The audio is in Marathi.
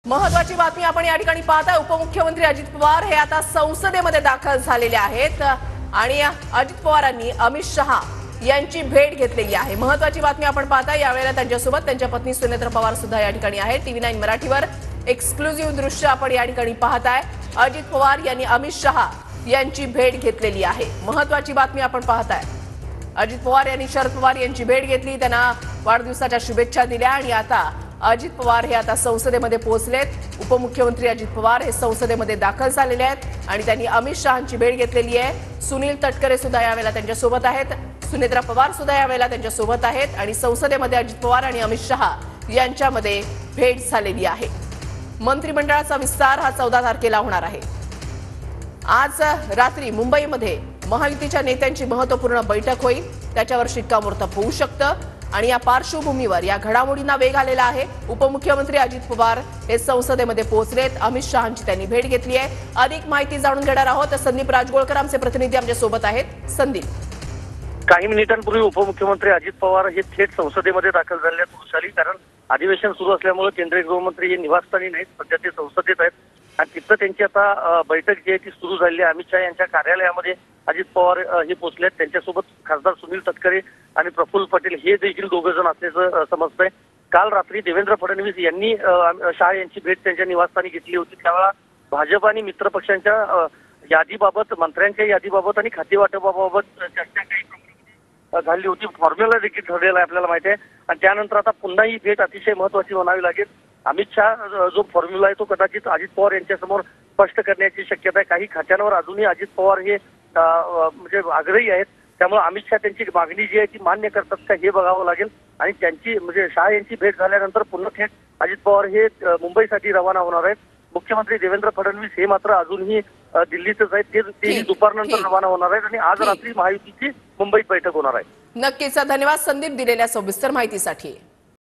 महत्वाची बातमी आपण या ठिकाणी पाहताय। उपमुख्यमंत्री अजित पवार हे आता संसदेमध्ये दाखल झालेले आहेत आणि अजित पवारांनी अमित शहा यांची भेट घेतलेली आहे। महत्वाची बातमी आपण पाहताय। यावेळेला त्यांच्यासोबत त्यांच्या पत्नी सुनेत्रा पवार सुद्धा या ठिकाणी आहेत। TV9 मराठीवर एक्सक्लुझिव्ह दृश्य आपण या ठिकाणी पाहताय। अजित पवार यांनी अमित शहा यांची भेट घेतलेली आहे। महत्वाची बातमी आपण पाहताय। अजित पवार यांनी शरद पवार यांची भेट घेतली, त्यांना वाढदिवसाच्या शुभेच्छा दिल्या आणि आता अजित पवार हे आता संसदेमध्ये पोहोचलेत। उपमुख्यमंत्री अजित पवार हे संसदेमध्ये दाखल झालेले आहेत आणि त्यांनी अमित शहांची भेट घेतलेली आहे। सुनील तटकरे सुद्धा यावेळेला त्यांच्यासोबत आहेत, सुनेत्रा पवार सुद्धा यावेळेला त्यांच्यासोबत आहेत आणि संसदेमध्ये अजित पवार आणि अमित शहा यांच्यामध्ये भेट झालेली आहे। मंत्रिमंडळाचा विस्तार हा 14 तारखेला होणार आहे। आज रात्री मुंबईमध्ये महायुतीच्या नेत्यांची महत्त्वपूर्ण बैठक होईल, त्याच्यावर शिक्कामोर्तब होऊ शकतं आणि या पार्श्वभूमीवर या घडामोडींना वेग आलेला आहे। उपमुख्यमंत्री अजित पवार हे संसदेमध्ये पोहोचलेत, अमित शहांची त्यांनी भेट घेतली आहे। अधिक माहिती जाणून घेणार आहोत। संदीप राजगोळकर आमचे प्रतिनिधी आमच्या सोबत आहेत। संदीप, काही मिनिटांपूर्वी उपमुख्यमंत्री अजित पवार हे थेट संसदेमध्ये दाखल झाले आहेत वृषाली, कारण अधिवेशन सुरू असल्यामुळे केंद्रीय गृहमंत्री हे निवासस्थानी नाहीत, सध्या ते संसदेत आहेत आणि तिथं त्यांची आता बैठक जी आहे ती सुरू झाली आहे। अमित शहा यांच्या कार्यालयामध्ये अजित पवार हे पोहोचलेत, त्यांच्यासोबत खासदार सुनील तटकरे आणि प्रफुल्ल पटेल हे देखील दोघे जण असल्याचं समजतंय। काल रात्री देवेंद्र फडणवीस यांनी शहा यांची भेट त्यांच्या निवासस्थानी घेतली होती, त्यावेळेला भाजप आणि मित्रपक्षांच्या यादीबाबत, मंत्र्यांच्या यादीबाबत आणि खातेवाटपाबाबत चर्चा काही झाली होती। फॉर्म्युला देखील ठरलेला आहे आपल्याला माहिती आहे आणि त्यानंतर आता पुन्हा ही भेट अतिशय महत्वाची म्हणावी लागेल। अमित शहा जो फॉर्म्युला आहे तो कदाचित अजित पवार यांच्यासमोर स्पष्ट करण्याची शक्यता आहे। काही खात्यांवर अजूनही अजित पवार हे म्हणजे आग्रही आहेत, त्यामुळे अमित शहा त्यांची मागणी जी आहे ती मान्य करतात का हे बघावं लागेल आणि त्यांची म्हणजे शहा यांची भेट झाल्यानंतर पुन्हा थेट अजित पवार हे मुंबईसाठी रवाना होणार आहेत। मुख्यमंत्री देवेंद्र फडणवीस हे मात्र अजूनही दिल्लीतच आहेत, ते दुपारनंतर रवाना होणार आहेत आणि आज रात्री महायुतीची मुंबईत बैठक होणार आहे। नक्कीच धन्यवाद संदीप दिलेल्या सविस्तर माहितीसाठी।